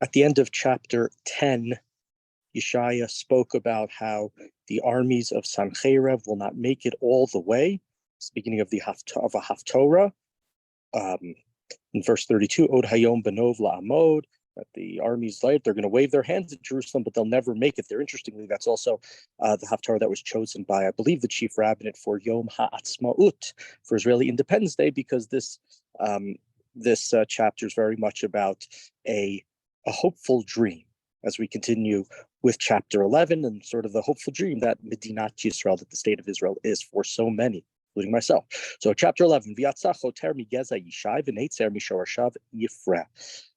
At the end of chapter 10, Yeshaya spoke about how the armies of Sancheiriv will not make it all the way. It's the beginning of a Haftorah. In verse 32, Od Hayom Benov La'amod, that the armies, they're going to wave their hands at Jerusalem, but they'll never make it there. Interestingly, that's also the Haftarah that was chosen by, I believe, the chief rabbinate for Yom HaAtzmaut, for Israeli Independence Day, because this chapter is very much about a hopeful dream, as we continue with chapter 11 and sort of the hopeful dream that Medinat Yisrael, that the state of Israel is for so many, including myself. So chapter 11,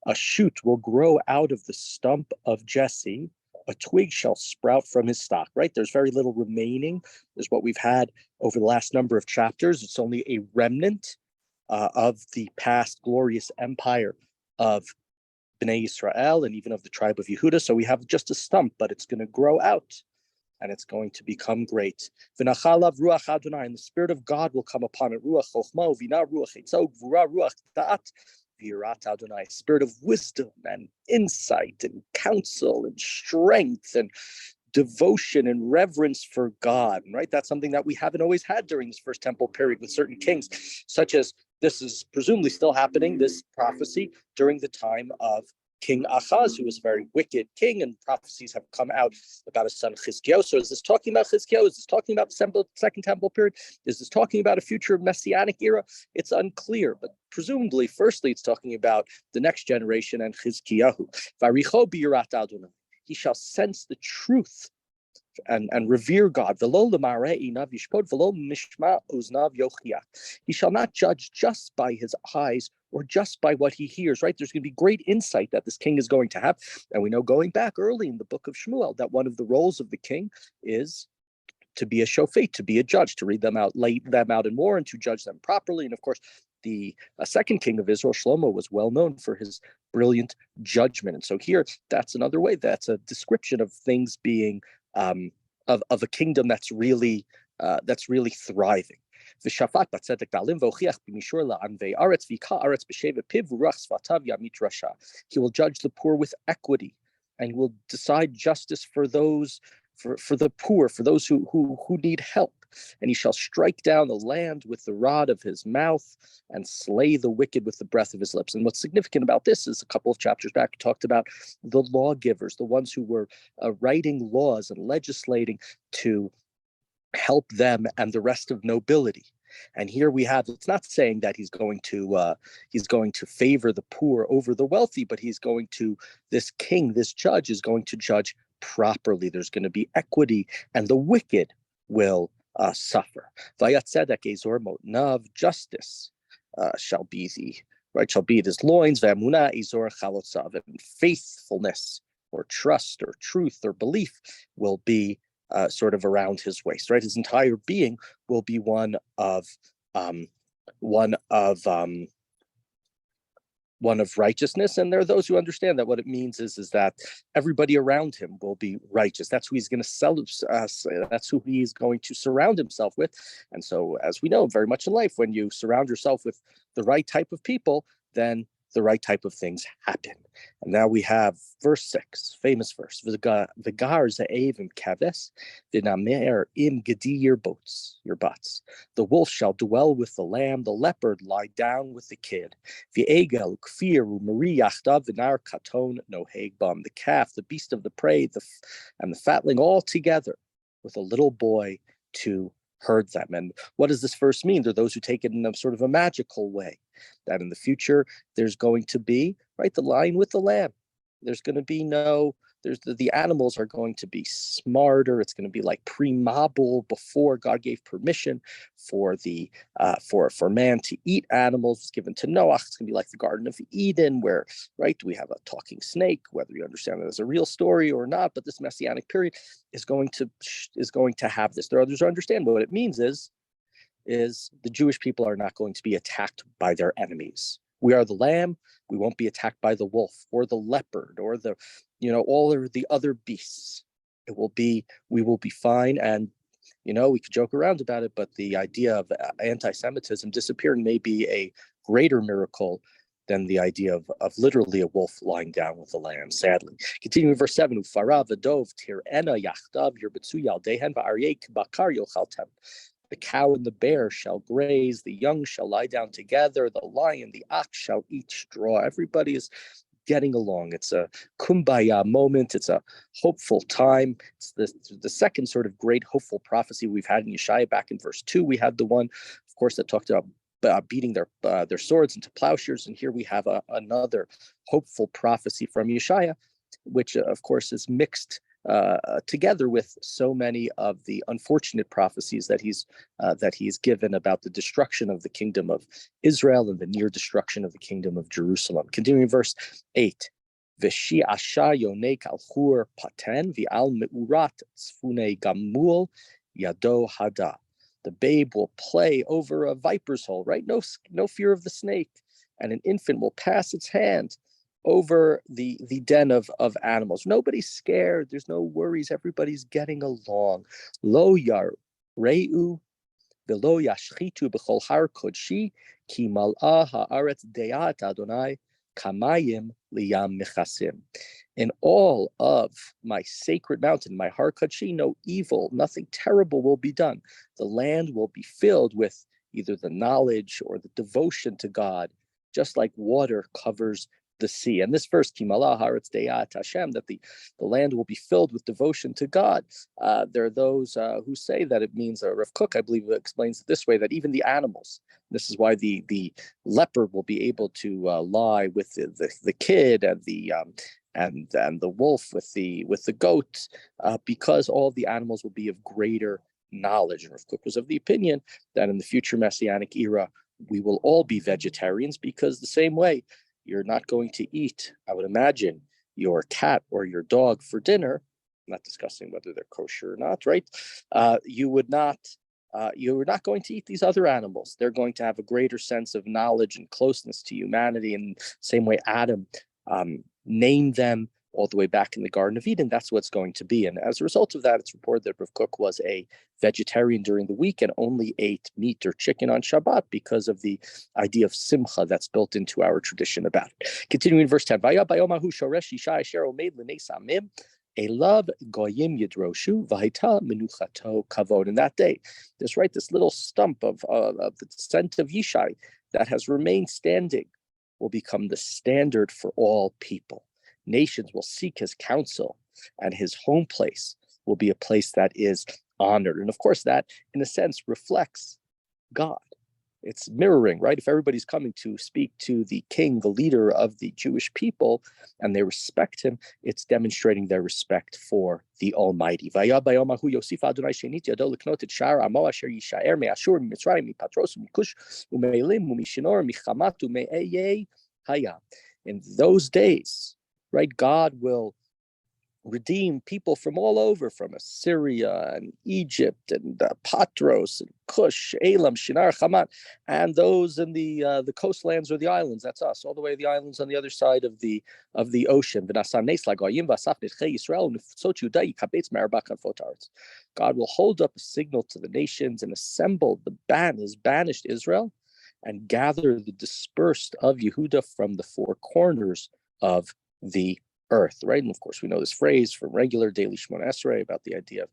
a shoot will grow out of the stump of Jesse, a twig shall sprout from his stock, right? There's very little remaining. There's what we've had over the last number of chapters. It's only a remnant of the past glorious empire of Bnei Yisrael and even of the tribe of Yehuda. So we have just a stump, but it's going to grow out and it's going to become great. V'nachalav ruach Adonai, and the Spirit of God will come upon it. Ruach chochma uvina ruach etzog v'ura ruach da'at v'yirat Adonai, spirit of wisdom and insight and counsel and strength and devotion and reverence for God, right? That's something that we haven't always had during this first temple period with certain kings, such as this is presumably still happening, this prophecy, during the time of King Achaz, who was a very wicked king, and prophecies have come out about his son Chizkiyahu. So is this talking about Chizkiyahu? Is this talking about the second temple period? Is this talking about a future messianic era? It's unclear, but presumably, firstly, it's talking about the next generation and Chizkiyahu. Varicho biyirat Adonai. He shall sense the truth and revere God. He shall not judge just by his eyes or just by what he hears, right? There's going to be great insight that this king is going to have. And we know going back early in the book of Shmuel that one of the roles of the king is to be a shofet, to be a judge, to read them out, lay them out in war, and to judge them properly. And of course, the second king of Israel, Shlomo, was well known for his brilliant judgment. And so here, that's another way. That's a description of things being of a kingdom that's really thriving. He will judge the poor with equity, and will decide justice for those for the poor, for those who need help. And he shall strike down the land with the rod of his mouth and slay the wicked with the breath of his lips. And what's significant about this is a couple of chapters back, we talked about the lawgivers, the ones who were writing laws and legislating to help them and the rest of nobility. And here we have, it's not saying that he's going to favor the poor over the wealthy, but this king, this judge is going to judge properly. There's going to be equity, and the wicked will suffer. Justice shall be his loins, and faithfulness or trust or truth or belief will be sort of around his waist, right? His entire being will be one of righteousness. And there are those who understand that what it means is that everybody around him will be righteous. That's who he's going to that's who he's going to surround himself with. And so, as we know very much in life, when you surround yourself with the right type of people, then the right type of things happen. And now we have verse 6, famous verse. V'gar za'ev im kaves, v'namer im gedi your butts. The wolf shall dwell with the lamb, the leopard lie down with the kid. V'egel kfir u'mari yachdav v'nar katon noheg bam. The calf, the beast of the prey, and the fatling all together with a little boy to herd them. And what does this verse mean? There are those who take it in a sort of a magical way, that in the future there's going to be, right, the lion with the lamb. There's going to be the animals are going to be smarter. It's going to be like pre-Mabul, before God gave permission for for man to eat animals. It's given to Noah. It's going to be like the Garden of Eden, where, right, we have a talking snake, whether you understand that as a real story or not. But this messianic period is going to have this. There are others who understand what it means is the Jewish people are not going to be attacked by their enemies. We are the lamb. We won't be attacked by the wolf or the leopard or all of the other beasts. We will be fine. And, we could joke around about it, but the idea of anti-Semitism disappearing may be a greater miracle than the idea of literally a wolf lying down with a lamb, sadly. Continuing verse 7, Ufara v'dov tir'ena yachdav yirbetzu yaldehen v'aryeh k'bakar yochaltem. The cow and the bear shall graze, the young shall lie down together, the lion, the ox shall eat straw. Everybody is getting along. It's a kumbaya moment. It's a hopeful time. It's the second sort of great hopeful prophecy we've had in Yeshaya. Back in verse 2, we had the one, of course, that talked about beating their swords into plowshares. And here we have another hopeful prophecy from Yeshaya, which, of course, is mixed together with so many of the unfortunate prophecies that he's given about the destruction of the kingdom of Israel and the near destruction of the kingdom of Jerusalem. Continuing verse 8. V'shi asha yonek al chur paten v'al meurat tzfune gamul yado hada. The babe will play over a viper's hole, right? No fear of the snake. And an infant will pass its hand over the den of animals. Nobody's scared. There's no worries. Everybody's getting along. Lo yar reu velo yashchitu b'chol har kodshi ki mal'a haaretz deat Adonai kamayim liyam mechasim. In all of my sacred mountain, my har kodshi, no evil, nothing terrible will be done. The land will be filled with either the knowledge or the devotion to God, just like water covers the sea. And this verse, Kimala Haaretz De'at Hashem, that the land will be filled with devotion to God. There are those who say that it means, Rav Kook, I believe, explains it this way, that even the animals, this is why the leopard will be able to lie with the kid and the wolf with the goat, because all the animals will be of greater knowledge. And Rav Kook was of the opinion that in the future Messianic era, we will all be vegetarians, because the same way you're not going to eat, I would imagine, your cat or your dog for dinner, not discussing whether they're kosher or not, right? You're not going to eat these other animals. They're going to have a greater sense of knowledge and closeness to humanity, in the same way Adam named them all the way back in the Garden of Eden. That's what's going to be. And as a result of that, it's reported that Rav Kook was a vegetarian during the week and only ate meat or chicken on Shabbat, because of the idea of simcha that's built into our tradition about it. Continuing in verse 10, Elav goyim yidroshu v'haita menuchato kavod. In that day, this little stump of the descent of Yishai that has remained standing will become the standard for all people. Nations will seek his counsel, and his home place will be a place that is honored. And of course, that, in a sense, reflects God. It's mirroring, right? If everybody's coming to speak to the king, the leader of the Jewish people, and they respect him, it's demonstrating their respect for the Almighty. In those days, right, God will redeem people from all over, from Assyria and Egypt and Patros and Cush, Elam, Shinar, Hamat, and those in the coastlands or the islands. That's us, all the way to the islands on the other side of the ocean. God will hold up a signal to the nations and assemble his banished Israel, and gather the dispersed of Yehuda from the four corners of the earth, right? And of course, we know this phrase from regular daily Shemona Esrei about the idea of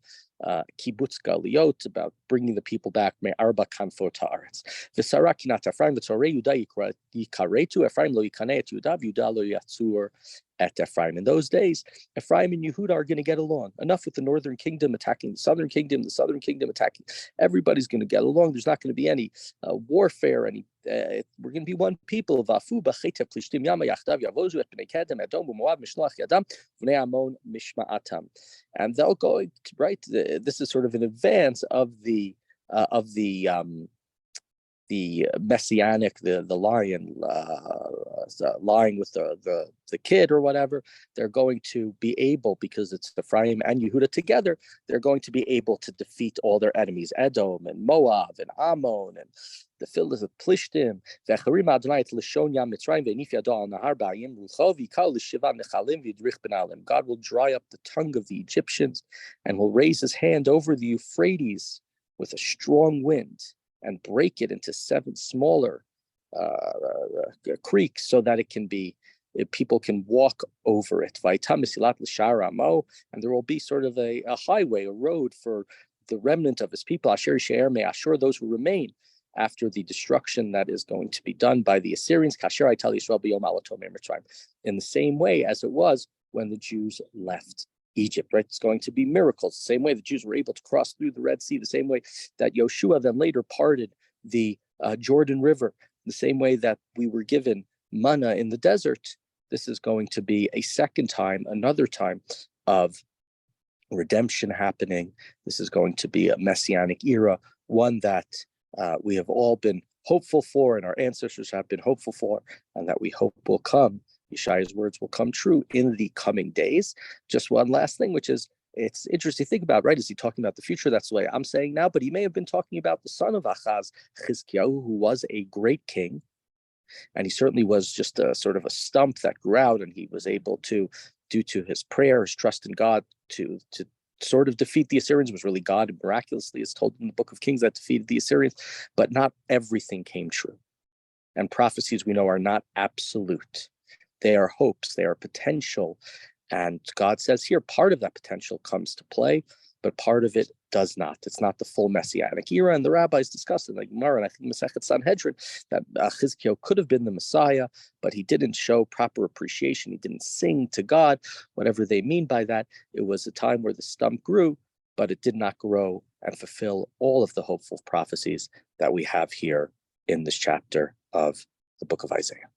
kibbutz galiot, about bringing the people back. Me'arba kanfot haaretz. V'sara kinat Ephraim v'torei Yuda yikaretu Ephraim lo yikaneh et Yuda v'Yuda lo yatzur et Ephraim. In those days, Ephraim and Yehuda are going to get along. Enough with the northern kingdom attacking the southern kingdom attacking. Everybody's going to get along. There's not going to be any warfare, any. We're going to be one people. And they'll go, right. This is sort of an advance of the messianic, the lion lying with the kid or whatever. They're going to be able, because it's Ephraim and Yehuda together, they're going to be able to defeat all their enemies, Edom and Moab and Ammon and the Philistines of Plishtim. God will dry up the tongue of the Egyptians and will raise his hand over the Euphrates with a strong wind and break it into 7 smaller creek so that it can be people can walk over it. And there will be sort of a highway, a road for the remnant of his people. May assure those who remain after the destruction that is going to be done by the Assyrians. In the same way as it was when the Jews left Egypt, right? It's going to be miracles. The same way the Jews were able to cross through the Red Sea, the same way that Yeshua then later parted the Jordan River, the same way that we were given manna in the desert. This is going to be a second time, another time of redemption happening. This is going to be a messianic era, one that we have all been hopeful for, and our ancestors have been hopeful for, and that we hope will come. Yeshaya's words will come true in the coming days. Just one last thing, which is, it's interesting to think about, right? Is he talking about the future? That's the way I'm saying now, but he may have been talking about the son of Achaz, Chizkiyahu, who was a great king. And he certainly was just a sort of a stump that grew out, and he was able to, due to his prayer, his trust in God, to sort of defeat the Assyrians. It was really God, miraculously, as told in the book of Kings, that defeated the Assyrians. But not everything came true. And prophecies, we know, are not absolute. They are hopes, they are potential. And God says here, part of that potential comes to play, but part of it does not. It's not the full messianic era. And the rabbis discussed in the Gemara, and I think Masechet Sanhedrin, that Chizkiyahu could have been the Messiah, but he didn't show proper appreciation. He didn't sing to God, whatever they mean by that. It was a time where the stump grew, but it did not grow and fulfill all of the hopeful prophecies that we have here in this chapter of the book of Isaiah.